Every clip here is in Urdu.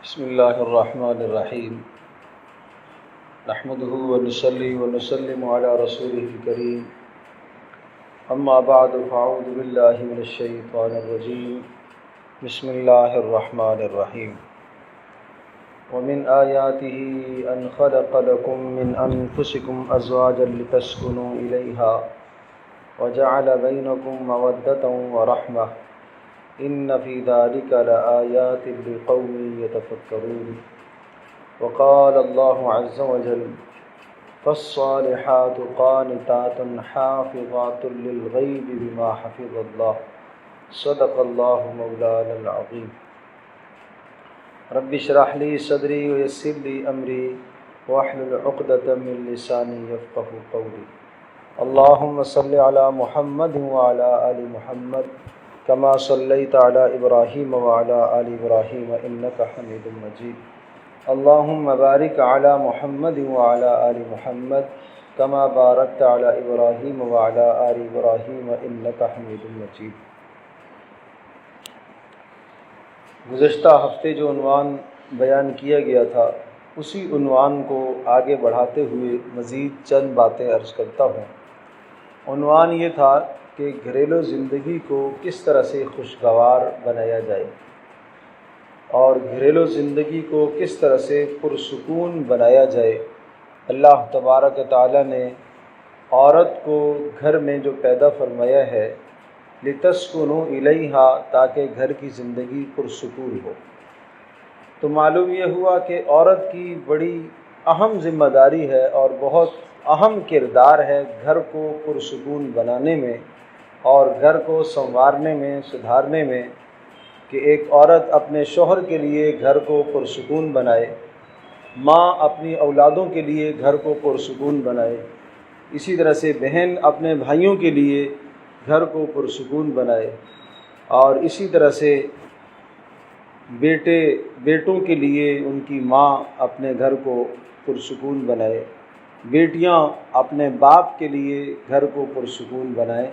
بسم اللہ الرحمن الرحیم نحمده ونصلي ونسلم على رسوله الكريم اما بعد فاعوذ باللہ من الشیطان الرجیم بسم اللہ الرحمن الرحیم ومن آیاته ان خلق لكم من انفسكم ازواجا لتسكنوا الیہا وجعل بینکم مودة ورحمة ان فی ذلک لآیات لقوم یتفکرون وقال اللہ عز وجل فالصالحات قانتات حافظات للغیب بما حفظ اللہ صدق اللہ مولانا العظیم رب اشرح لی صدری ویسر لی امری واحلل عقدۃ من لسانی یفقهوا قولی اللہم صل علی محمد وعلی آل محمد كما صليت على إبراهيم وعلى آل إبراهيم إنك حميد مجيد اللهم بارك على محمد وعلى آل محمد كما باركت على إبراهيم وعلى آل إبراهيم إنك حميد مجيد۔ گزشتہ ہفتے جو عنوان بیان کیا گیا تھا اسی عنوان کو آگے بڑھاتے ہوئے مزید چند باتیں عرض کرتا ہوں۔ عنوان یہ تھا کہ گھریلو زندگی کو کس طرح سے خوشگوار بنایا جائے اور گھریلو زندگی کو کس طرح سے پرسکون بنایا جائے۔ اللہ تبارک تعالیٰ نے عورت کو گھر میں جو پیدا فرمایا ہے لتسکنوا الیہا، تاکہ گھر کی زندگی پرسکون ہو۔ تو معلوم یہ ہوا کہ عورت کی بڑی اہم ذمہ داری ہے اور بہت اہم کردار ہے گھر کو پرسکون بنانے میں اور گھر کو سنوارنے میں، سدھارنے میں، کہ ایک عورت اپنے شوہر کے لیے گھر کو پرسکون بنائے، ماں اپنی اولادوں کے لیے گھر کو پرسکون بنائے، اسی طرح سے بہن اپنے بھائیوں کے لیے گھر کو پرسکون بنائے، اور اسی طرح سے بیٹوں کے لیے ان کی ماں اپنے گھر کو پرسکون بنائے، بیٹیاں اپنے باپ کے لیے گھر کو پرسکون بنائیں۔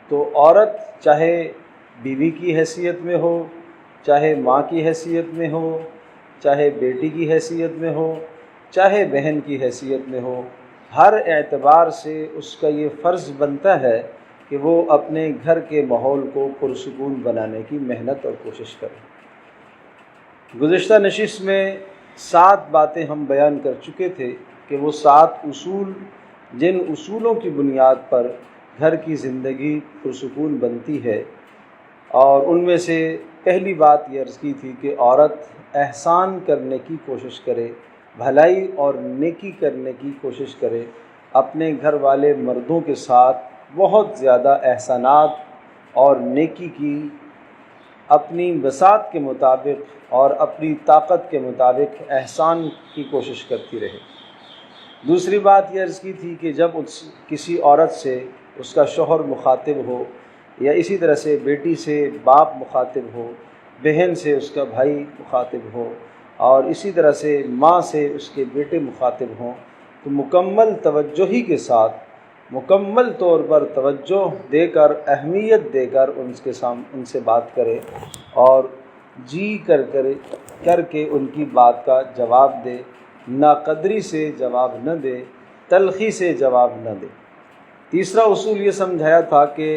تو عورت چاہے بیوی کی حیثیت میں ہو، چاہے ماں کی حیثیت میں ہو، چاہے بیٹی کی حیثیت میں ہو، چاہے بہن کی حیثیت میں ہو، ہر اعتبار سے اس کا یہ فرض بنتا ہے کہ وہ اپنے گھر کے ماحول کو پرسکون بنانے کی محنت اور کوشش کرے۔ گزشتہ نشست میں 7 باتیں ہم بیان کر چکے تھے کہ وہ 7 اصول، جن اصولوں کی بنیاد پر گھر کی زندگی پرسکون بنتی ہے، اور ان میں سے پہلی بات یہ عرض کی تھی کہ عورت احسان کرنے کی کوشش کرے، بھلائی اور نیکی کرنے کی کوشش کرے، اپنے گھر والے مردوں کے ساتھ بہت زیادہ احسانات اور نیکی کی اپنی بساط کے مطابق اور اپنی طاقت کے مطابق احسان کی کوشش کرتی رہے۔ دوسری بات یہ عرض کی تھی کہ جب کسی عورت سے اس کا شوہر مخاطب ہو، یا اسی طرح سے بیٹی سے باپ مخاطب ہو، بہن سے اس کا بھائی مخاطب ہو، اور اسی طرح سے ماں سے اس کے بیٹے مخاطب ہوں، تو مکمل توجہی کے ساتھ، مکمل طور پر توجہ دے کر، اہمیت دے کر ان سے بات کرے، اور جی کر کے ان کی بات کا جواب دے، ناقدری سے جواب نہ دے، تلخی سے جواب نہ دے۔ تیسرا اصول یہ سمجھایا تھا کہ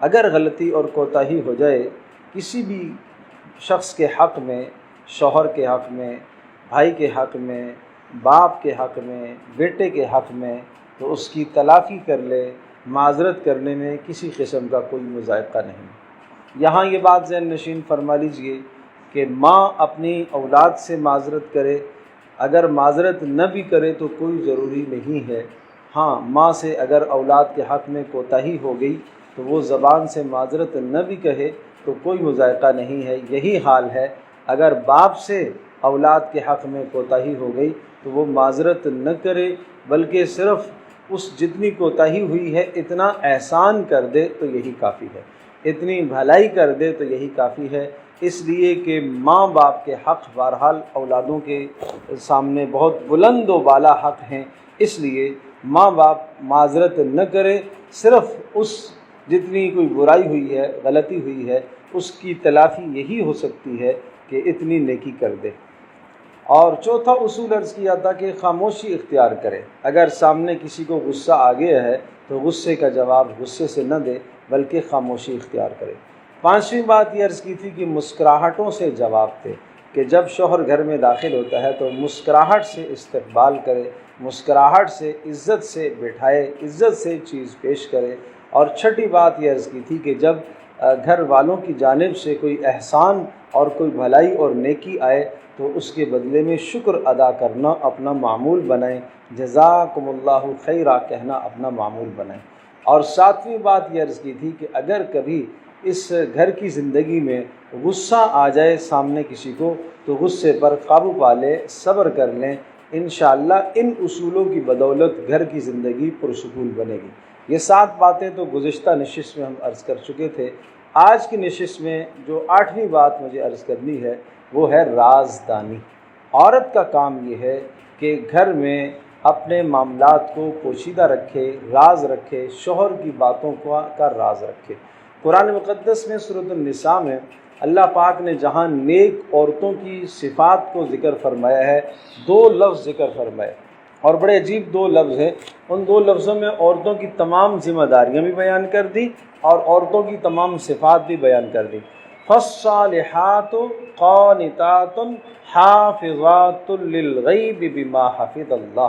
اگر غلطی اور کوتاہی ہو جائے کسی بھی شخص کے حق میں، شوہر کے حق میں، بھائی کے حق میں، باپ کے حق میں، بیٹے کے حق میں، تو اس کی تلافی کر لے، معذرت کرنے میں کسی قسم کا کوئی مذائقہ نہیں۔ یہاں یہ بات ذہن نشین فرما لیجئے کہ ماں اپنی اولاد سے معذرت کرے، اگر معذرت نہ بھی کرے تو کوئی ضروری نہیں ہے۔ ہاں، ماں سے اگر اولاد کے حق میں کوتاہی ہو گئی تو وہ زبان سے معذرت نہ بھی کہے تو کوئی مذائقہ نہیں ہے۔ یہی حال ہے اگر باپ سے اولاد کے حق میں کوتاہی ہو گئی تو وہ معذرت نہ کرے، بلکہ صرف اس جتنی کوتاہی ہوئی ہے اتنا احسان کر دے تو یہی کافی ہے، اتنی بھلائی کر دے تو یہی کافی ہے، اس لیے کہ ماں باپ کے حق بہرحال اولادوں کے سامنے بہت بلند و بالا حق ہیں، اس لیے ماں باپ معذرت نہ کرے، صرف اس جتنی کوئی برائی ہوئی ہے، غلطی ہوئی ہے، اس کی تلافی یہی ہو سکتی ہے کہ اتنی نیکی کر دے۔ اور چوتھا اصول عرض کیا تھا کہ خاموشی اختیار کرے، اگر سامنے کسی کو غصہ آ گیا ہے تو غصے کا جواب غصے سے نہ دے بلکہ خاموشی اختیار کرے۔ پانچویں بات یہ عرض کی تھی کہ مسکراہٹوں سے جواب دے، کہ جب شوہر گھر میں داخل ہوتا ہے تو مسکراہٹ سے استقبال کرے، مسکراہٹ سے عزت سے بٹھائے، عزت سے چیز پیش کرے۔ اور چھٹی بات یہ عرض کی تھی کہ جب گھر والوں کی جانب سے کوئی احسان اور کوئی بھلائی اور نیکی آئے تو اس کے بدلے میں شکر ادا کرنا اپنا معمول بنائیں، جزاکم اللہ خیرہ کہنا اپنا معمول بنائیں۔ اور ساتویں بات یہ عرض کی تھی کہ اگر کبھی اس گھر کی زندگی میں غصہ آ جائے سامنے کسی کو تو غصے پر قابو پا لے، صبر کر لیں، انشاءاللہ ان اصولوں کی بدولت گھر کی زندگی پرسکون بنے گی۔ یہ 7 باتیں تو گزشتہ نشست میں ہم عرض کر چکے تھے۔ آج کی نشست میں جو 8ویں بات مجھے عرض کرنی ہے وہ ہے رازدانی۔ عورت کا کام یہ ہے کہ گھر میں اپنے معاملات کو پوشیدہ رکھے، راز رکھے، شوہر کی باتوں کا راز رکھے۔ قرآن مقدس میں سورۃ النساء میں اللہ پاک نے جہاں نیک عورتوں کی صفات کو ذکر فرمایا ہے، 2 لفظ ذکر فرمائے، اور بڑے عجیب 2 لفظ ہیں۔ ان 2 لفظوں میں عورتوں کی تمام ذمہ داریاں بھی بیان کر دی اور عورتوں کی تمام صفات بھی بیان کر دی۔ فالصالحات قانتات حافظات للغیب بما حفظ اللہ۔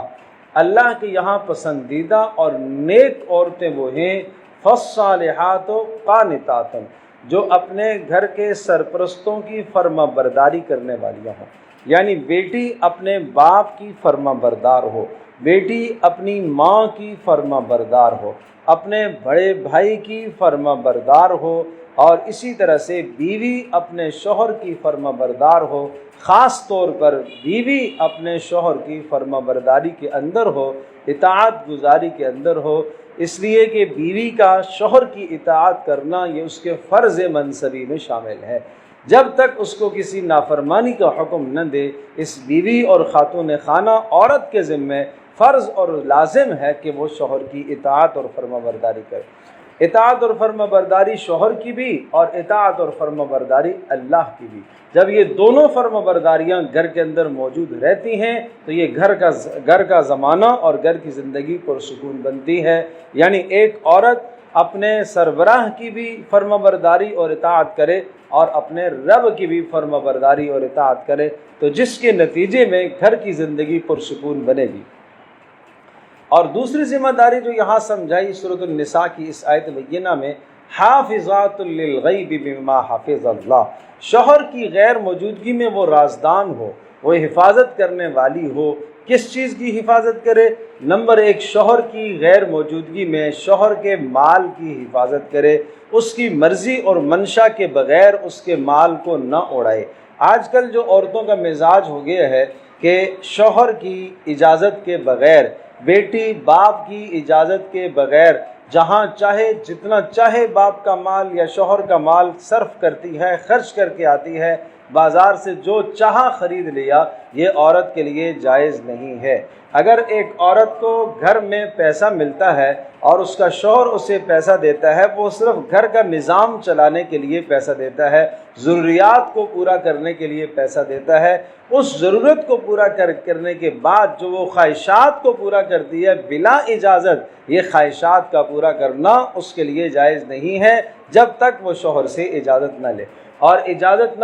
اللہ کے یہاں پسندیدہ اور نیک عورتیں وہ ہیں فالصالحات قانتات، جو اپنے گھر کے سرپرستوں کی فرما برداری کرنے والیاں ہوں، یعنی بیٹی اپنے باپ کی فرما بردار ہو، بیٹی اپنی ماں کی فرما بردار ہو، اپنے بڑے بھائی کی فرما بردار ہو، اور اسی طرح سے بیوی اپنے شوہر کی فرما بردار ہو، خاص طور پر بیوی اپنے شوہر کی فرما برداری کے اندر ہو، اطاعت گزاری کے اندر ہو، اس لیے کہ بیوی کا شوہر کی اطاعت کرنا یہ اس کے فرض منصبی میں شامل ہے۔ جب تک اس کو کسی نافرمانی کا حکم نہ دے، اس بیوی اور خاتون خانہ عورت کے ذمہ فرض اور لازم ہے کہ وہ شوہر کی اطاعت اور فرما برداری کرے۔ اطاعت اور فرما برداری شوہر کی بھی اور اطاعت اور فرما برداری اللہ کی بھی۔ جب یہ دونوں فرما برداریاں گھر کے اندر موجود رہتی ہیں تو یہ گھر کا زمانہ اور گھر کی زندگی پرسکون بنتی ہے۔ یعنی ایک عورت اپنے سربراہ کی بھی فرما برداری اور اطاعت کرے اور اپنے رب کی بھی فرما برداری اور اطاعت کرے تو جس کے نتیجے میں گھر کی زندگی پرسکون بنے گی۔ اور دوسری ذمہ داری جو یہاں سمجھائی سورۃ النساء کی اس آیت مبینہ میں، حافظات للغیب بما حفظ اللہ، شوہر کی غیر موجودگی میں وہ رازدان ہو، وہ حفاظت کرنے والی ہو۔ کس چیز کی حفاظت کرے؟ نمبر 1، شوہر کی غیر موجودگی میں شوہر کے مال کی حفاظت کرے، اس کی مرضی اور منشا کے بغیر اس کے مال کو نہ اڑائے۔ آج کل جو عورتوں کا مزاج ہو گیا ہے کہ شوہر کی اجازت کے بغیر، بیٹی باپ کی اجازت کے بغیر جہاں چاہے جتنا چاہے باپ کا مال یا شوہر کا مال صرف کرتی ہے، خرچ کر کے آتی ہے، بازار سے جو چاہا خرید لیا، یہ عورت کے لیے جائز نہیں ہے۔ اگر ایک عورت کو گھر میں پیسہ ملتا ہے اور اس کا شوہر اسے پیسہ دیتا ہے، وہ صرف گھر کا نظام چلانے کے لیے پیسہ دیتا ہے، ضروریات کو پورا کرنے کے لیے پیسہ دیتا ہے، اس ضرورت کو پورا کرنے کے بعد جو وہ خواہشات کو پورا کرتی ہے بلا اجازت، یہ خواہشات کا پورا کرنا اس کے لیے جائز نہیں ہے جب تک وہ شوہر سے اجازت نہ لے۔ اور اجازت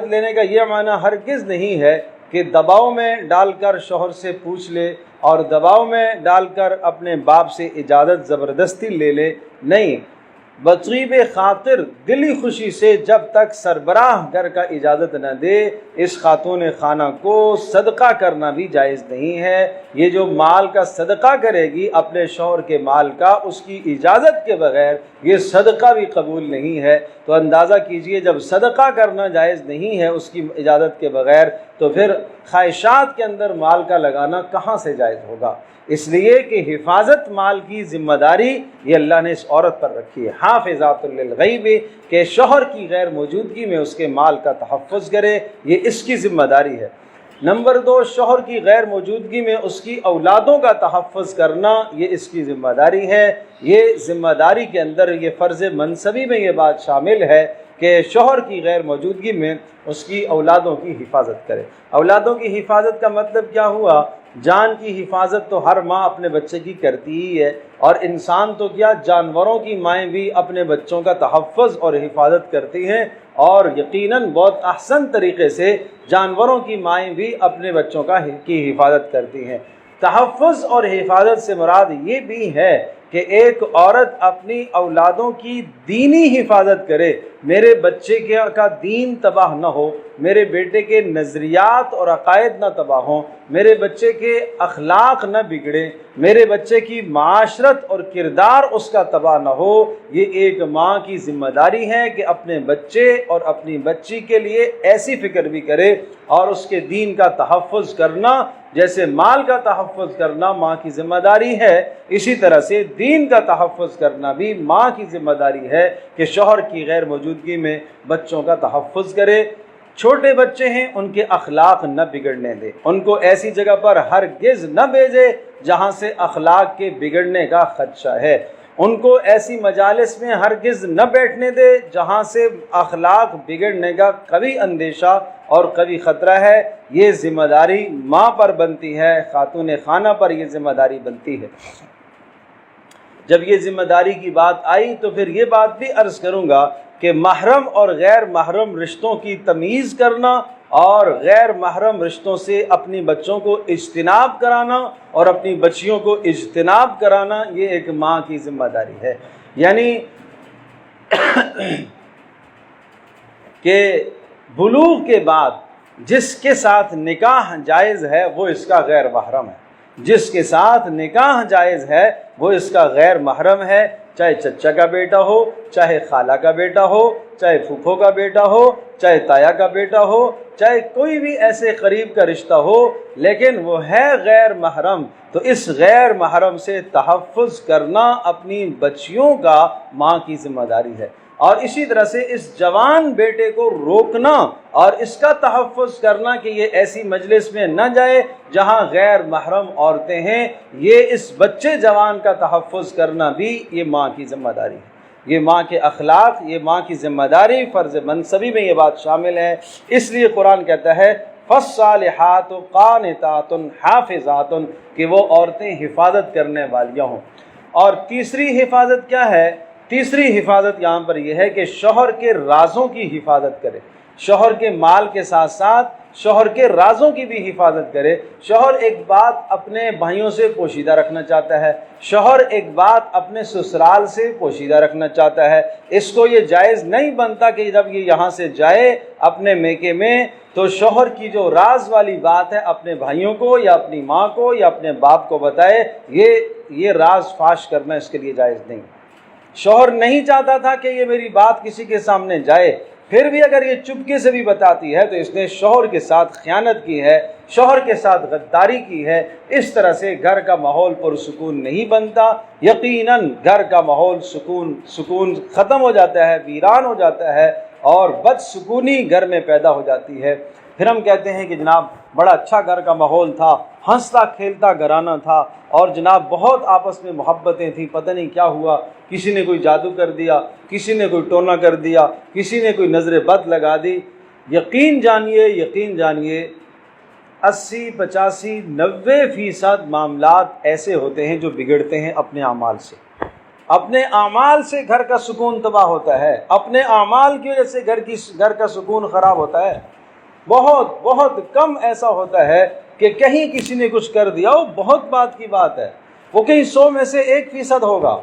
لینے کا یہ معنی ہرگز نہیں ہے کہ دباؤ میں ڈال کر شوہر سے پوچھ لے اور دباؤ میں ڈال کر اپنے باپ سے اجازت زبردستی لے لے، نہیں، بطیب خاطر دلی خوشی سے جب تک سربراہ گھر کا اجازت نہ دے، اس خاتون خانہ کو صدقہ کرنا بھی جائز نہیں ہے۔ یہ جو مال کا صدقہ کرے گی اپنے شوہر کے مال کا، اس کی اجازت کے بغیر یہ صدقہ بھی قبول نہیں ہے۔ تو اندازہ کیجئے جب صدقہ کرنا جائز نہیں ہے اس کی اجازت کے بغیر، تو پھر خواہشات کے اندر مال کا لگانا کہاں سے جائز ہوگا؟ اس لیے کہ حفاظت مال کی ذمہ داری یہ اللہ نے اس عورت پر رکھی ہے، حافظات للغیب، کہ شوہر کی غیر موجودگی میں اس کے مال کا تحفظ کرے، یہ اس کی ذمہ داری ہے۔ نمبر 2، شوہر کی غیر موجودگی میں اس کی اولادوں کا تحفظ کرنا، یہ اس کی ذمہ داری ہے۔ یہ ذمہ داری کے اندر یہ فرض منصبی میں یہ بات شامل ہے کہ شوہر کی غیر موجودگی میں اس کی اولادوں کی حفاظت کرے۔ اولادوں کی حفاظت کا مطلب کیا ہوا؟ جان کی حفاظت تو ہر ماں اپنے بچے کی کرتی ہی ہے، اور انسان تو کیا، جانوروں کی مائیں بھی اپنے بچوں کا تحفظ اور حفاظت کرتی ہیں، اور یقیناً بہت احسن طریقے سے جانوروں کی مائیں بھی اپنے بچوں کی حفاظت کرتی ہیں۔ تحفظ اور حفاظت سے مراد یہ بھی ہے کہ ایک عورت اپنی اولادوں کی دینی حفاظت کرے، میرے بچے کا دین تباہ نہ ہو، میرے بیٹے کے نظریات اور عقائد نہ تباہ ہوں، میرے بچے کے اخلاق نہ بگڑے، میرے بچے کی معاشرت اور کردار اس کا تباہ نہ ہو۔ یہ ایک ماں کی ذمہ داری ہے کہ اپنے بچے اور اپنی بچی کے لیے ایسی فکر بھی کرے، اور اس کے دین کا تحفظ کرنا، جیسے مال کا تحفظ کرنا ماں کی ذمہ داری ہے، اسی طرح سے دین کا تحفظ کرنا بھی ماں کی ذمہ داری ہے کہ شوہر کی غیر موجودگی میں بچوں کا تحفظ کرے۔ چھوٹے بچے ہیں، ان کے اخلاق نہ بگڑنے دے، ان کو ایسی جگہ پر ہرگز نہ بھیجے جہاں سے اخلاق کے بگڑنے کا خدشہ ہے، ان کو ایسی مجالس میں ہرگز نہ بیٹھنے دے جہاں سے اخلاق بگڑنے کا کبھی اندیشہ اور کبھی خطرہ ہے۔ یہ ذمہ داری ماں پر بنتی ہے، خاتون خانہ پر یہ ذمہ داری بنتی ہے۔ جب یہ ذمہ داری کی بات آئی تو پھر یہ بات بھی عرض کروں گا کہ محرم اور غیر محرم رشتوں کی تمیز کرنا اور غیر محرم رشتوں سے اپنی بچوں کو اجتناب کرانا اور اپنی بچیوں کو اجتناب کرانا، یہ ایک ماں کی ذمہ داری ہے۔ یعنی کہ بلوغ کے بعد جس کے ساتھ نکاح جائز ہے وہ اس کا غیر محرم ہے، جس کے ساتھ نکاح جائز ہے وہ اس کا غیر محرم ہے، چاہے چچا کا بیٹا ہو، چاہے خالہ کا بیٹا ہو، چاہے پھوپھو کا بیٹا ہو، چاہے تایا کا بیٹا ہو، چاہے کوئی بھی ایسے قریب کا رشتہ ہو، لیکن وہ ہے غیر محرم، تو اس غیر محرم سے تحفظ کرنا اپنی بچیوں کا ماں کی ذمہ داری ہے۔ اور اسی طرح سے اس جوان بیٹے کو روکنا اور اس کا تحفظ کرنا کہ یہ ایسی مجلس میں نہ جائے جہاں غیر محرم عورتیں ہیں، یہ اس بچے جوان کا تحفظ کرنا بھی یہ ماں کی ذمہ داری ہے۔ یہ ماں کے اخلاق، یہ ماں کی ذمہ داری، فرض منصبی میں یہ بات شامل ہے۔ اس لیے قرآن کہتا ہے فَالصَّالِحَاتُ قَانِتَاتٌ حَافِظَاتٌ، کہ وہ عورتیں حفاظت کرنے والیاں ہوں۔ اور تیسری حفاظت کیا ہے؟ تیسری حفاظت یہاں پر یہ ہے کہ شوہر کے رازوں کی حفاظت کرے، شوہر کے مال کے ساتھ ساتھ شوہر کے رازوں کی بھی حفاظت کرے۔ شوہر ایک بات اپنے بھائیوں سے پوشیدہ رکھنا چاہتا ہے، شوہر ایک بات اپنے سسرال سے پوشیدہ رکھنا چاہتا ہے، اس کو یہ جائز نہیں بنتا کہ جب یہ یہاں سے جائے اپنے میکے میں تو شوہر کی جو راز والی بات ہے اپنے بھائیوں کو یا اپنی ماں کو یا اپنے باپ کو بتائے، یہ راز فاش کرنا اس کے لیے جائز نہیں۔ شوہر نہیں چاہتا تھا کہ یہ میری بات کسی کے سامنے جائے، پھر بھی اگر یہ چپکے سے بھی بتاتی ہے تو اس نے شوہر کے ساتھ خیانت کی ہے، شوہر کے ساتھ غداری کی ہے۔ اس طرح سے گھر کا ماحول پرسکون نہیں بنتا، یقیناً گھر کا ماحول سکون ختم ہو جاتا ہے، ویران ہو جاتا ہے، اور بدسکونی گھر میں پیدا ہو جاتی ہے۔ پھر ہم کہتے ہیں کہ جناب بڑا اچھا گھر کا ماحول تھا، ہنستا کھیلتا گھرانہ تھا، اور جناب بہت آپس میں محبتیں تھیں، پتہ نہیں کیا ہوا، کسی نے کوئی جادو کر دیا، کسی نے کوئی ٹونا کر دیا، کسی نے کوئی نظر بد لگا دی۔ یقین جانیے 80-85-90% معاملات ایسے ہوتے ہیں جو بگڑتے ہیں اپنے اعمال سے۔ اپنے اعمال سے گھر کا سکون تباہ ہوتا ہے، اپنے اعمال کی وجہ سے گھر کا سکون خراب ہوتا ہے۔ بہت کم ایسا ہوتا ہے کہ کہیں کسی نے کچھ کر دیا، وہ بہت بات کی بات ہے، وہ کہیں 100 میں سے 1% ہوگا،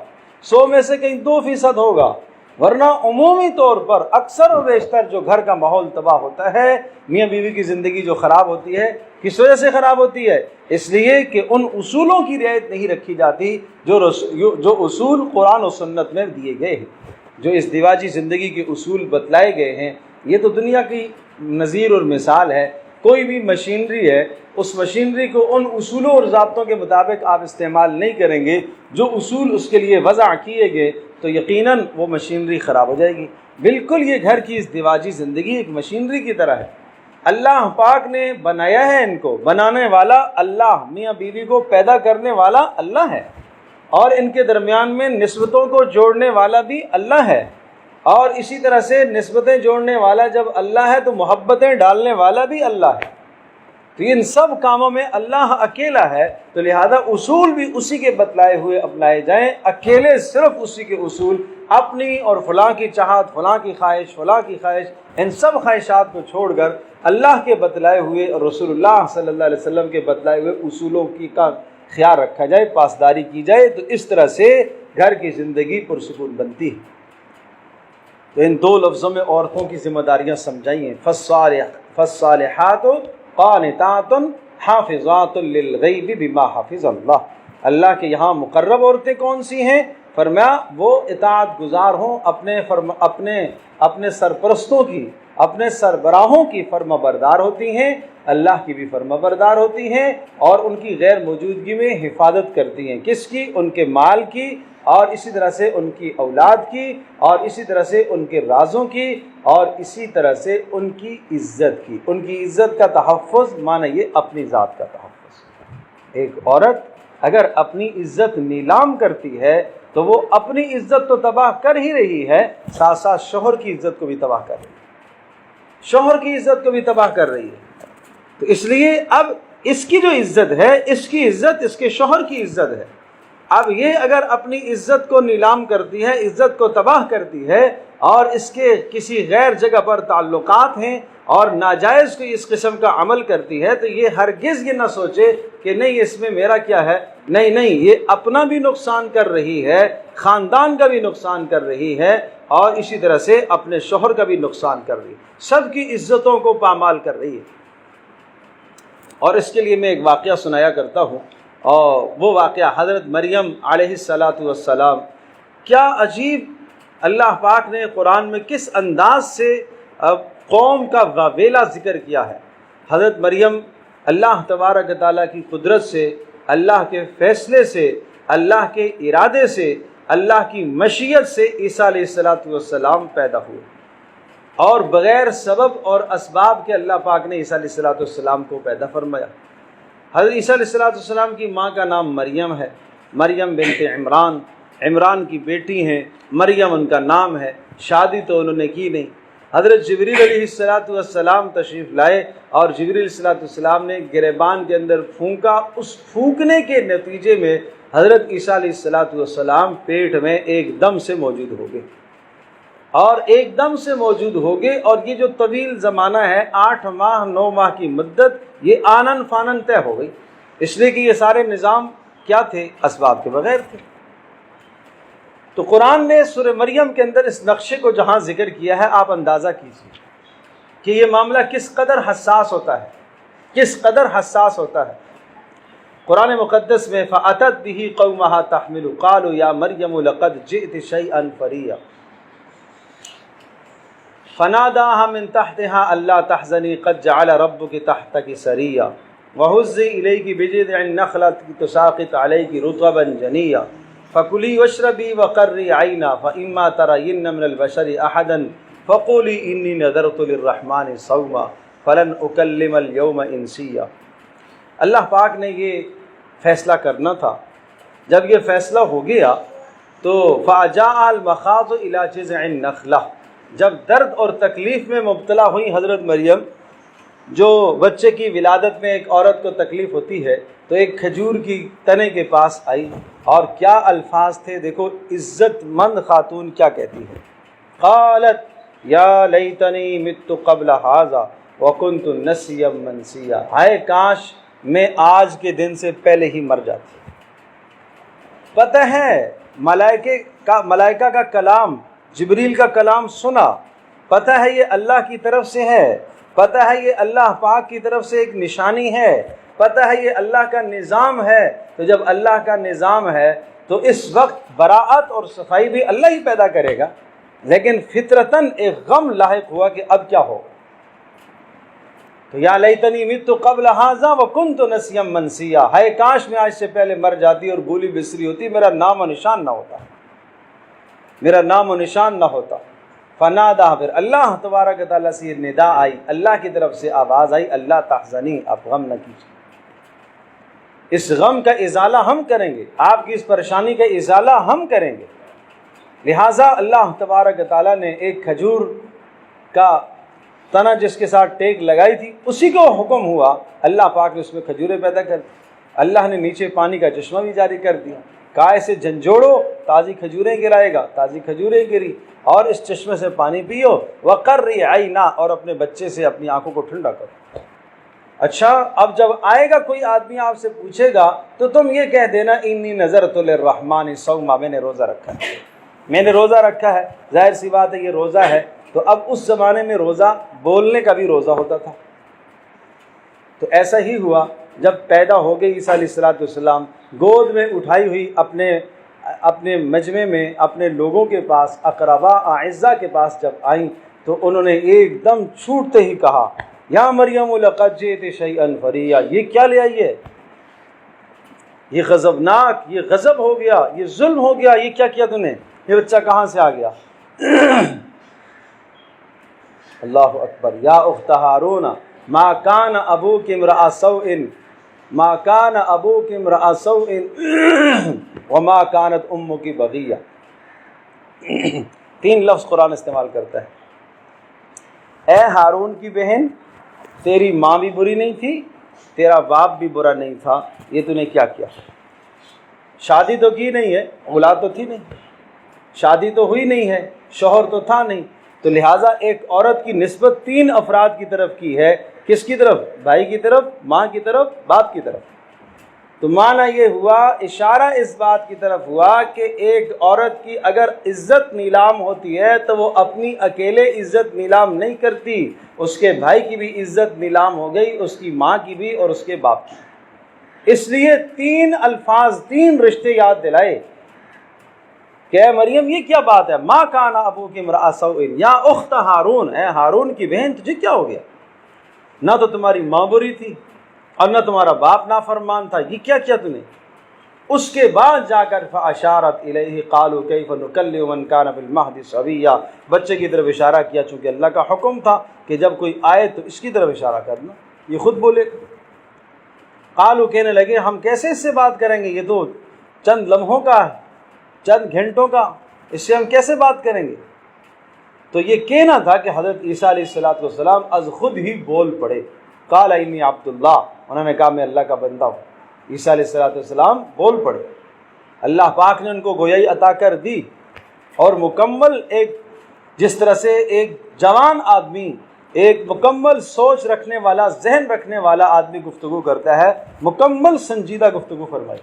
100 میں سے کہیں 2% ہوگا، ورنہ عمومی طور پر اکثر و بیشتر جو گھر کا ماحول تباہ ہوتا ہے، میاں بیوی کی زندگی جو خراب ہوتی ہے، کس وجہ سے خراب ہوتی ہے؟ اس لیے کہ ان اصولوں کی رعایت نہیں رکھی جاتی جو اصول قرآن و سنت میں دیے گئے ہیں، جو اس ازدواجی زندگی کے اصول بتلائے گئے ہیں۔ یہ تو دنیا کی نظیر اور مثال ہے، کوئی بھی مشینری ہے، اس مشینری کو ان اصولوں اور ضابطوں کے مطابق آپ استعمال نہیں کریں گے جو اصول اس کے لیے وضع کیے گئے، تو یقیناً وہ مشینری خراب ہو جائے گی۔ بالکل یہ گھر کی ازدواجی زندگی ایک مشینری کی طرح ہے، اللہ پاک نے بنایا ہے، ان کو بنانے والا اللہ، میاں بیوی کو پیدا کرنے والا اللہ ہے، اور ان کے درمیان میں نسبتوں کو جوڑنے والا بھی اللہ ہے، اور اسی طرح سے نسبتیں جوڑنے والا جب اللہ ہے تو محبتیں ڈالنے والا بھی اللہ ہے۔ تو ان سب کاموں میں اللہ اکیلا ہے، تو لہذا اصول بھی اسی کے بتلائے ہوئے اپنائے جائیں، اکیلے صرف اسی کے اصول، اپنی اور فلاں کی چاہت، فلاں کی خواہش، فلاں کی خواہش، ان سب خواہشات کو چھوڑ کر اللہ کے بتلائے ہوئے اور رسول اللہ صلی اللہ علیہ وسلم کے بتلائے ہوئے اصولوں کی کا خیال رکھا جائے، پاسداری کی جائے، تو اس طرح سے گھر کی زندگی پرسکون بنتی ہے۔ تو ان دو لفظوں میں عورتوں کی ذمہ داریاں سمجھائی ہیں، فالصالحات قانتات حافظات للغیب بما حفظ اللہ۔ اللہ کے یہاں مقرب عورتیں کون سی ہیں؟ فرمایا وہ اطاعت گزار ہوں، اپنے سرپرستوں کی، اپنے سربراہوں کی فرما بردار ہوتی ہیں، اللہ کی بھی فرما بردار ہوتی ہیں، اور ان کی غیر موجودگی میں حفاظت کرتی ہیں، کس کی؟ ان کے مال کی، اور اسی طرح سے ان کی اولاد کی، اور اسی طرح سے ان کے رازوں کی، اور اسی طرح سے ان کی عزت کی۔ ان کی عزت کا تحفظ معنی یہ اپنی ذات کا تحفظ۔ ایک عورت اگر اپنی عزت نیلام کرتی ہے تو وہ اپنی عزت تو تباہ کر ہی رہی ہے، ساتھ ساتھ شوہر کی عزت کو بھی تباہ کر رہی ہے، شوہر کی عزت کو بھی تباہ کر رہی ہے۔ تو اس لیے اب اس کی جو عزت ہے، اس کی عزت اس کے شوہر کی عزت ہے۔ اب یہ اگر اپنی عزت کو نیلام کرتی ہے، عزت کو تباہ کرتی ہے، اور اس کے کسی غیر جگہ پر تعلقات ہیں اور ناجائز کوئی اس قسم کا عمل کرتی ہے، تو یہ ہرگز یہ نہ سوچے کہ نہیں اس میں میرا کیا ہے، نہیں، یہ اپنا بھی نقصان کر رہی ہے، خاندان کا بھی نقصان کر رہی ہے، اور اسی طرح سے اپنے شوہر کا بھی نقصان کر رہی ہے، سب کی عزتوں کو پامال کر رہی ہے۔ اور اس کے لیے میں ایک واقعہ سنایا کرتا ہوں، اور وہ واقعہ حضرت مریم علیہ السلام، کیا عجیب اللہ پاک نے قرآن میں کس انداز سے قوم کا واویلا ذکر کیا ہے۔ حضرت مریم اللہ تبارک تعالیٰ کی قدرت سے، اللہ کے فیصلے سے، اللہ کے ارادے سے، اللہ کی مشیت سے عیسیٰ علیہ السلام پیدا ہوئے، اور بغیر سبب اور اسباب کے اللہ پاک نے عیسیٰ علیہ السلام کو پیدا فرمایا۔ حضرت عیسیٰ علیہ السلام کی ماں کا نام مریم ہے، مریم بنت عمران کی بیٹی ہیں، مریم ان کا نام ہے، شادی تو انہوں نے کی نہیں۔ حضرت جبریل علیہ السلام تشریف لائے، اور جبریل علیہ السلام نے گریبان کے اندر پھونکا، اس پھونکنے کے نتیجے میں حضرت عیسیٰ علیہ السلام پیٹ میں ایک دم سے موجود ہو گئے، اور ایک دم سے موجود ہو گئے، اور یہ جو طویل زمانہ ہے 8 ماہ 9 ماہ کی مدت، یہ آنن فانن طے ہو گئی، اس لیے کہ یہ سارے نظام کیا تھے؟ اسباب کے بغیر تھے۔ تو قرآن نے سورہ مریم کے اندر اس نقشے کو جہاں ذکر کیا ہے، آپ اندازہ کیجیے کہ یہ معاملہ کس قدر حساس ہوتا ہے، کس قدر حساس ہوتا ہے۔ قرآن مقدس میں فَأَتَتْ بِهِ قَوْمَهَا تَحْمِلُ قَالُوا يَا مَرْيَمُ لَقَدْ جِئْتِ شَيْئًا فَرِيًّا فَنَادَاهَا مِن تَحْتِهَا أَلَّا تَحْزَنِي قَدْ جَعَلَ رَبُّكِ تَحْتَكِ سَرِيًّا وَهُزِّي إِلَيْكِ بِجِذْعِ النَّخْلَةِ تُسَاقِطْ عَلَيْكِ رُطَبًا جَنِيًّا فَكُلِي وَاشْرَبِي وَقَرِّي عَيْنًا فَإِمَّا تَرَيِنَّ مِنَ الْبَشَرِ أَحَدًا فَقُولِي إِنِّي نَذَرْتُ لِلرَّحْمَنِ صَوْمًا فَلَنْ أُكَلِّمَ الْيَوْمَ إِنسِيًّا۔ اللہ پاک نے یہ فیصلہ کرنا تھا، جب یہ فیصلہ ہو گیا تو فَأَجَاءَ الْمَخَاضُ إِلَى جِذْعِ النَّخْلَةِ، جب درد اور تکلیف میں مبتلا ہوئی حضرت مریم، جو بچے کی ولادت میں ایک عورت کو تکلیف ہوتی ہے، تو ایک کھجور کی تنے کے پاس آئی، اور کیا الفاظ تھے، دیکھو عزت مند خاتون کیا کہتی ہے، قالت یا لیتنی مت قبل ھذا وکنت نسیا منسیا، ہائے کاش میں آج کے دن سے پہلے ہی مر جاتی۔ پتہ ہے ملائکہ کا کلام، جبریل کا کلام سنا، پتہ ہے یہ اللہ کی طرف سے ہے، پتہ ہے یہ اللہ پاک کی طرف سے ایک نشانی ہے، پتہ ہے یہ اللہ کا نظام ہے۔ تو جب اللہ کا نظام ہے تو اس وقت براءت اور صفائی بھی اللہ ہی پیدا کرے گا، لیکن فطرتاً ایک غم لاحق ہوا کہ اب کیا ہو۔ تو یا لیتنی مت قبل ھذا وکنت نسیا منسیا، ہائے کاش میں آج سے پہلے مر جاتی اور بھولی بسری ہوتی، میرا نام و نشان نہ ہوتا، میرا نام و نشان نہ ہوتا۔ فنادا، پھر اللہ تبارک تعالیٰ سے یہ ندا آئی، اللہ کی طرف سے آواز آئی، اللہ تحزنی، آپ غم نہ کیجیے، اس غم کا ازالہ ہم کریں گے، آپ کی اس پریشانی کا ازالہ ہم کریں گے۔ لہٰذا اللہ تبارک تعالیٰ نے ایک کھجور کا تنا جس کے ساتھ ٹیک لگائی تھی اسی کو حکم ہوا، اللہ پاک نے اس میں کھجوریں پیدا کر دی، اللہ نے نیچے پانی کا چشمہ بھی جاری کر دیا، کہا اسے جھنجھوڑو تازی کھجوریں گرائے گا، تازی کھجوریں گری، اور اس چشمے سے پانی پیو، وقرّی عینا، اور اپنے بچے سے اپنی آنکھوں کو ٹھنڈا کرو۔ اچھا، اب جب آئے گا کوئی آدمی آپ سے پوچھے گا تو تم یہ کہہ دینا انی نذرت للرحمن صوما، میں نے روزہ رکھا ہے، میں نے روزہ رکھا ہے۔ ظاہر سی بات ہے یہ روزہ ہے، تو اب اس زمانے میں روزہ بولنے کا بھی روزہ ہوتا تھا۔ تو ایسا ہی ہوا جب پیدا ہو گئی عیسیٰ علیہ السلام، گود میں اٹھائی ہوئی اپنے مجمع میں اپنے لوگوں کے پاس، اقربا اعزا کے پاس جب آئیں تو انہوں نے ایک دم چھوٹتے ہی کہا یا مریم لقد جئت شیئا فریا، یہ کیا لے آئی ہے، یہ غضبناک، یہ غضب ہو گیا، یہ ظلم ہو گیا، یہ کیا کیا تو نے، یہ بچہ کہاں سے آ گیا؟ اللہ اکبر۔ یا اخت ہارون ما کان ابوک امرأ سوء ما کان ابوک امرأ سوء وما کانت امک بغیہ، 3 لفظ قرآن استعمال کرتا ہے۔ اے ہارون کی بہن، تیری ماں بھی بری نہیں تھی، تیرا باپ بھی برا نہیں تھا، یہ تو نے کیا کیا؟ شادی تو کی نہیں ہے، اولاد تو تھی نہیں، شادی تو ہوئی نہیں ہے، شوہر تو تھا نہیں، تو لہٰذا ایک عورت کی نسبت 3 افراد کی طرف کی ہے، کس کی طرف؟ بھائی کی طرف، ماں کی طرف، باپ کی طرف۔ تو معنی یہ ہوا، اشارہ اس بات کی طرف ہوا کہ ایک عورت کی اگر عزت نیلام ہوتی ہے تو وہ اپنی اکیلے عزت نیلام نہیں کرتی، اس کے بھائی کی بھی عزت نیلام ہو گئی، اس کی ماں کی بھی اور اس کے باپ کی۔ اس لیے 3 الفاظ، 3 رشتے یاد دلائے کہ اے مریم یہ کیا بات ہے، ما کان ابوک امرأ سوء یا اخت ہارون، اے ہارون کی بہن تجھے کیا ہو گیا؟ نہ تو تمہاری ماں بری تھی اور نہ تمہارا باپ نافرمان تھا، یہ کیا کیا تو نے؟ اس کے بعد جا کر فاشارت الیہ قالوا کیف نکلم من کان فی المہد صبیا، بچے کی طرف اشارہ کیا، چونکہ اللہ کا حکم تھا کہ جب کوئی آئے تو اس کی طرف اشارہ کرنا، یہ خود بولے۔ قالوا، کہنے لگے ہم کیسے اس سے بات کریں گے، یہ تو چند لمحوں کا ہے، چند گھنٹوں کا، اس سے ہم کیسے بات کریں گے؟ تو یہ کہنا تھا کہ حضرت عیسیٰ علیہ السلام از خود ہی بول پڑے، قال انی عبد اللہ، انہوں نے کہا میں اللہ کا بندہ ہوں۔ عیسیٰ علیہ السلام بول پڑے، اللہ پاک نے ان کو گویائی عطا کر دی، اور مکمل ایک، جس طرح سے ایک جوان آدمی، ایک مکمل سوچ رکھنے والا، ذہن رکھنے والا آدمی گفتگو کرتا ہے، مکمل سنجیدہ گفتگو فرمائی۔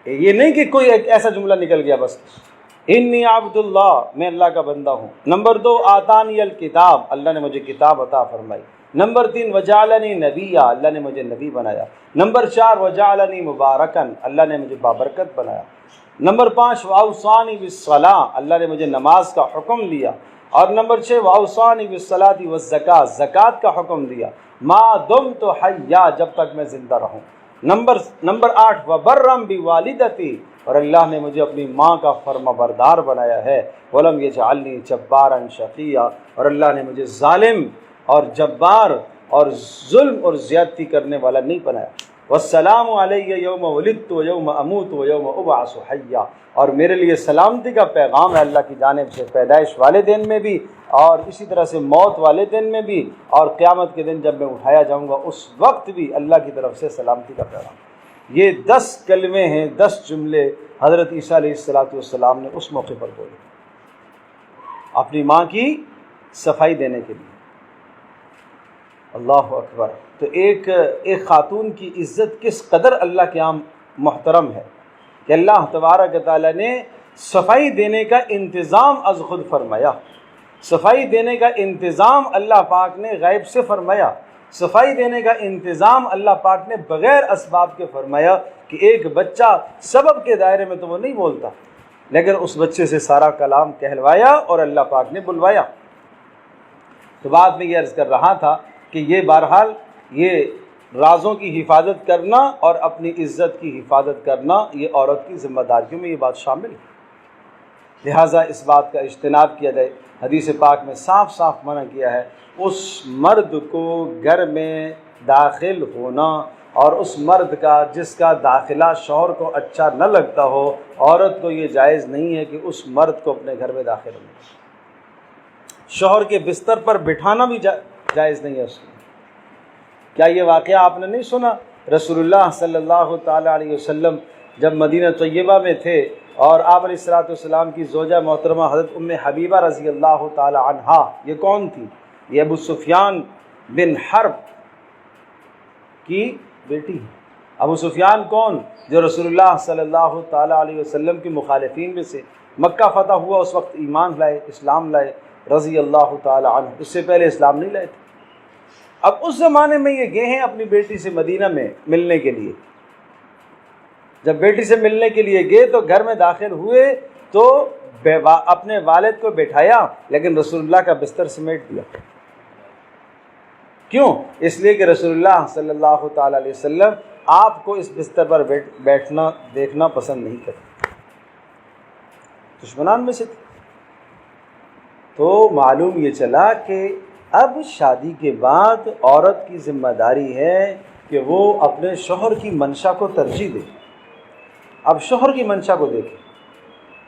یہ نہیں کہ کوئی ایک ایسا جملہ نکل گیا بس، انی عبد اللہ، میں اللہ کا بندہ ہوں۔ نمبر 2، آتانی الکتاب، اللہ نے مجھے کتاب عطا فرمائی۔ نمبر 3، وجعلنی نبیا، اللہ نے مجھے نبی بنایا۔ نمبر 4، وجعلنی مبارکن، اللہ نے مجھے بابرکت بنایا۔ نمبر 5، واوصانی بالصلاۃ، اللہ نے مجھے نماز کا حکم دیا۔ اور نمبر 6، واوصانی بالصلاۃ والزکاۃ، زکوٰۃ کا حکم دیا، ما دمت حیا، جب تک میں زندہ رہوں۔ نمبر 8، وبرم بوالدتی، اور اللہ نے مجھے اپنی ماں کا فرما بردار بنایا ہے۔ ولم یجعلنی جبارا شقیا، اور اللہ نے مجھے ظالم اور جبار اور ظلم اور زیادتی کرنے والا نہیں بنایا۔ والسلام علیہ یوم ولدت و یوم اموت و یوم ابعث حیا، اور میرے لیے سلامتی کا پیغام ہے اللہ کی جانب سے، پیدائش والے دن میں بھی اور اسی طرح سے موت والے دن میں بھی، اور قیامت کے دن جب میں اٹھایا جاؤں گا اس وقت بھی اللہ کی طرف سے سلامتی کا پیغام۔ یہ 10 کلمے ہیں، 10 جملے حضرت عیسیٰ علیہ السلام نے اس موقع پر بولے اپنی ماں کی صفائی دینے کے لیے۔ اللہ اکبر۔ تو ایک خاتون کی عزت کس قدر اللہ کے یہاں محترم ہے کہ اللہ تبارک تعالیٰ نے صفائی دینے کا انتظام از خود فرمایا، صفائی دینے کا انتظام اللہ پاک نے غیب سے فرمایا، صفائی دینے کا انتظام اللہ پاک نے بغیر اسباب کے فرمایا کہ ایک بچہ سبب کے دائرے میں تو وہ نہیں بولتا، لیکن اس بچے سے سارا کلام کہلوایا اور اللہ پاک نے بلوایا۔ تو بعد میں یہ عرض کر رہا تھا کہ یہ بہرحال یہ رازوں کی حفاظت کرنا اور اپنی عزت کی حفاظت کرنا یہ عورت کی ذمہ داریوں میں یہ بات شامل ہے، لہٰذا اس بات کا اجتناب کیا جائے۔ حدیث پاک میں صاف صاف منع کیا ہے اس مرد کو گھر میں داخل ہونا اور اس مرد کا جس کا داخلہ شوہر کو اچھا نہ لگتا ہو، عورت کو یہ جائز نہیں ہے کہ اس مرد کو اپنے گھر میں داخل ہو۔ شوہر کے بستر پر بٹھانا بھی جائز نہیں ہے اس کو۔ کیا یہ واقعہ آپ نے نہیں سنا؟ رسول اللہ صلی اللہ تعالیٰ علیہ وسلم جب مدینہ طیبہ میں تھے اور آپ علیہ الصلوۃ والسلام کی زوجہ محترمہ حضرت ام حبیبہ رضی اللہ تعالیٰ عنہا، یہ کون تھی؟ یہ ابو سفیان بن حرب کی بیٹی ہے۔ ابو سفیان کون؟ جو رسول اللہ صلی اللہ تعالیٰ علیہ وسلم کی مخالفین میں سے، مکہ فتح ہوا اس وقت ایمان لائے، اسلام لائے رضی اللہ تعالیٰ عنہ، اس سے پہلے اسلام نہیں لائے تھے۔ اب اس زمانے میں یہ گئے ہیں اپنی بیٹی سے مدینہ میں ملنے کے لیے۔ جب بیٹی سے ملنے کے لیے گئے تو گھر میں داخل ہوئے تو اپنے والد کو بٹھایا، لیکن رسول اللہ کا بستر سمیٹ دیا۔ کیوں؟ اس لیے کہ رسول اللہ صلی اللہ تعالیٰ علیہ وسلم آپ کو اس بستر پر بیٹھنا دیکھنا پسند نہیں کرتے، دشمنان میں سے تھے۔ تو معلوم یہ چلا کہ اب شادی کے بعد عورت کی ذمہ داری ہے کہ وہ اپنے شوہر کی منشا کو ترجیح دے، اب شوہر کی منشا کو دیکھے۔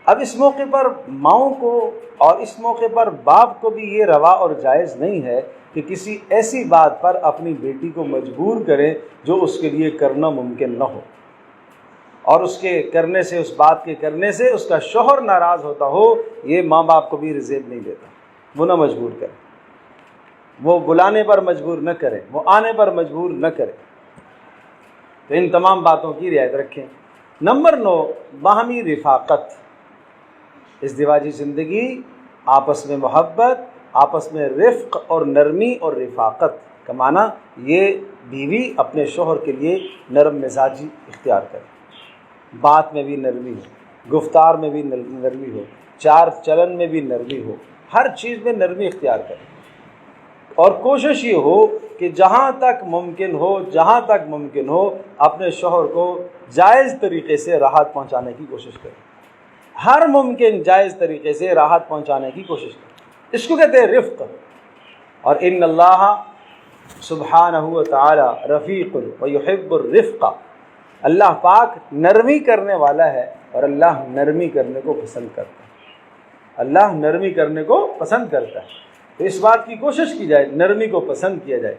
اب اس موقع پر ماؤں کو اور اس موقع پر باپ کو بھی یہ روا اور جائز نہیں ہے کہ کسی ایسی بات پر اپنی بیٹی کو مجبور کریں جو اس کے لیے کرنا ممکن نہ ہو، اور اس کے کرنے سے، اس بات کے کرنے سے اس کا شوہر ناراض ہوتا ہو، یہ ماں باپ کو بھی رضایت نہیں دیتا۔ وہ نہ مجبور کرے، وہ بلانے پر مجبور نہ کرے، وہ آنے پر مجبور نہ کرے۔ تو ان تمام باتوں کی رعایت رکھیں۔ نمبر 9، باہمی رفاقت۔ ازدواجی زندگی، آپس میں محبت، آپس میں رفق اور نرمی اور رفاقت کا معنی یہ بیوی اپنے شوہر کے لیے نرم مزاجی اختیار کرے، بات میں بھی نرمی ہو، گفتار میں بھی نرمی ہو، چال چلن میں بھی نرمی ہو، ہر چیز میں نرمی اختیار کرے، اور کوشش یہ ہو کہ جہاں تک ممکن ہو اپنے شوہر کو جائز طریقے سے راحت پہنچانے کی کوشش کرے، ہر ممکن جائز طریقے سے راحت پہنچانے کی کوشش کرے۔ اس کو کہتے ہیں رفق۔ اور ان اللہ سبحانہ و تعالی رفیق و یحب الرفق، اللہ پاک نرمی کرنے والا ہے اور اللہ نرمی کرنے کو پسند کرتا ہے، اللہ نرمی کرنے کو پسند کرتا ہے۔ تو اس بات کی کوشش کی جائے، نرمی کو پسند کیا جائے۔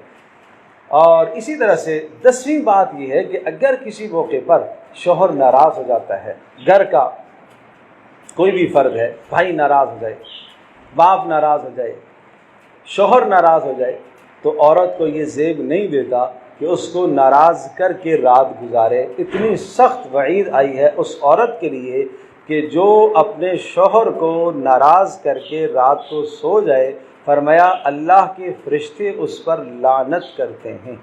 اور اسی طرح سے 10ویں بات یہ ہے کہ اگر کسی موقع پر شوہر ناراض ہو جاتا ہے، گھر کا کوئی بھی فرد ہے، بھائی ناراض ہو جائے، باپ ناراض ہو جائے، شوہر ناراض ہو جائے، تو عورت کو یہ زیب نہیں دیتا کہ اس کو ناراض کر کے رات گزارے۔ اتنی سخت وعید آئی ہے اس عورت کے لیے کہ جو اپنے شوہر کو ناراض کر کے رات کو سو جائے، فرمایا اللہ کے فرشتے اس پر لعنت کرتے ہیں،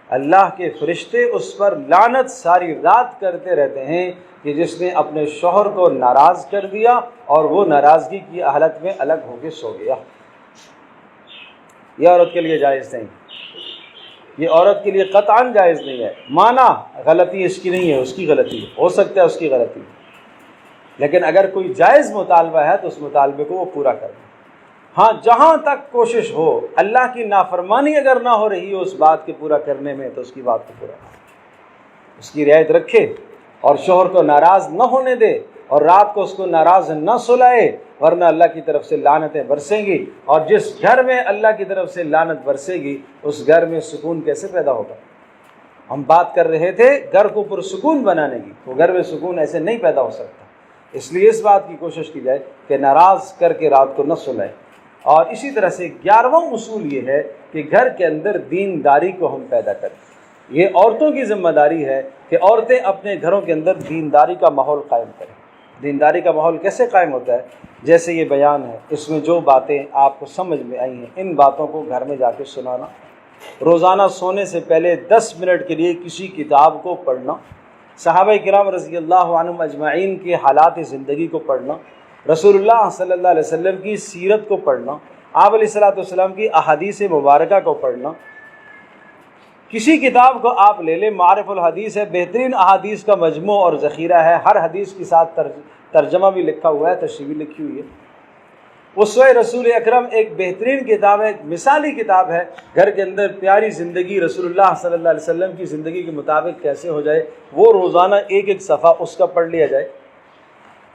اللہ کے فرشتے اس پر لعنت ساری رات کرتے رہتے ہیں کہ جس نے اپنے شوہر کو ناراض کر دیا اور وہ ناراضگی کی حالت میں الگ ہو کے سو گیا۔ یہ عورت کے لیے جائز نہیں، یہ عورت کے لیے قطعاً جائز نہیں ہے۔ مانا غلطی اس کی نہیں ہے، اس کی غلطی ہو سکتا ہے، اس کی غلطی، لیکن اگر کوئی جائز مطالبہ ہے تو اس مطالبے کو وہ پورا کرے۔ ہاں، جہاں تک کوشش ہو، اللہ کی نافرمانی اگر نہ ہو رہی ہو اس بات کے پورا کرنے میں تو اس کی بات کو پورا کرے، اس کی رعایت رکھے اور شوہر کو ناراض نہ ہونے دے، اور رات کو اس کو ناراض نہ سلائے، ورنہ اللہ کی طرف سے لعنتیں برسیں گی، اور جس گھر میں اللہ کی طرف سے لعنت برسے گی اس گھر میں سکون کیسے پیدا ہوگا؟ ہم بات کر رہے تھے گھر کو پرسکون بنانے کی، تو گھر میں سکون ایسے نہیں پیدا ہو سکتا۔ اس لیے اس بات کی کوشش کی جائے کہ ناراض کر کے رات کو نہ سلائے۔ اور اسی طرح سے 11واں اصول یہ ہے کہ گھر کے اندر دینداری کو ہم پیدا کریں۔ یہ عورتوں کی ذمہ داری ہے کہ عورتیں اپنے گھروں کے اندر دینداری کا ماحول قائم کریں۔ دینداری کا ماحول کیسے قائم ہوتا ہے؟ جیسے یہ بیان ہے، اس میں جو باتیں آپ کو سمجھ میں آئی ہیں ان باتوں کو گھر میں جا کے سنانا، روزانہ سونے سے پہلے 10 منٹ کے لیے کسی کتاب کو پڑھنا، صحابہ کرام رضی اللہ عنہم اجمعین کے حالات زندگی کو پڑھنا، رسول اللہ صلی اللہ علیہ وسلم کی سیرت کو پڑھنا، آپ علیہ الصلوۃ والسلام کی احادیث مبارکہ کو پڑھنا۔ کسی کتاب کو آپ لے لیں، معارف الحدیث ہے، بہترین احادیث کا مجموع اور ذخیرہ ہے، ہر حدیث کے ساتھ ترجمہ بھی لکھا ہوا ہے، تشریح بھی لکھی ہوئی ہے۔ اسوہ رسول اکرم ایک بہترین کتاب ہے، ایک مثالی کتاب ہے۔ گھر کے اندر پیاری زندگی رسول اللہ صلی اللہ علیہ وسلم کی زندگی کے مطابق کیسے ہو جائے، وہ روزانہ ایک ایک صفحہ اس کا پڑھ لیا جائے۔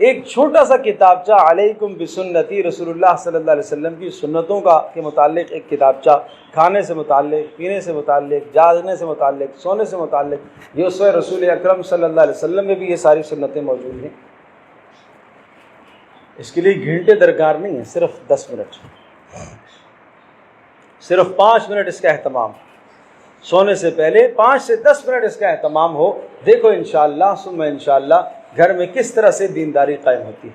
ایک چھوٹا سا کتابچہ علیکم بسنتی، رسول اللہ صلی اللہ علیہ وسلم کی سنتوں کے متعلق ایک کتابچہ، کھانے سے متعلق، پینے سے متعلق، جاگنے سے متعلق، سونے سے متعلق، یہ اسوہ رسول اکرم صلی اللہ علیہ وسلم میں بھی یہ ساری سنتیں موجود ہیں۔ اس کے لیے گھنٹے درکار نہیں ہے، صرف 10 منٹ، صرف 5 منٹ اس کا اہتمام، سونے سے پہلے 5 سے 10 منٹ اس کا اہتمام ہو، دیکھو انشاءاللہ ثم انشاءاللہ گھر میں کس طرح سے دینداری قائم ہوتی ہے۔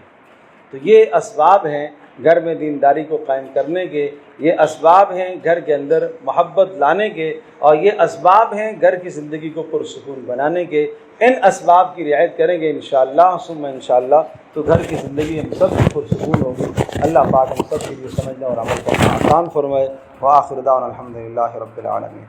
تو یہ اسباب ہیں گھر میں دینداری کو قائم کرنے کے، یہ اسباب ہیں گھر کے اندر محبت لانے کے، اور یہ اسباب ہیں گھر کی زندگی کو پرسکون بنانے کے۔ ان اسباب کی رعایت کریں گے انشاءاللہ ثم انشاءاللہ تو گھر کی زندگی ہم سب کی پرسکون ہوگی۔ اللہ پاک ہم سب کے لیے سمجھنا اور عمل کرنا آسان فرمائے۔ وآخر دعوانا الحمدللہ رب العالمین۔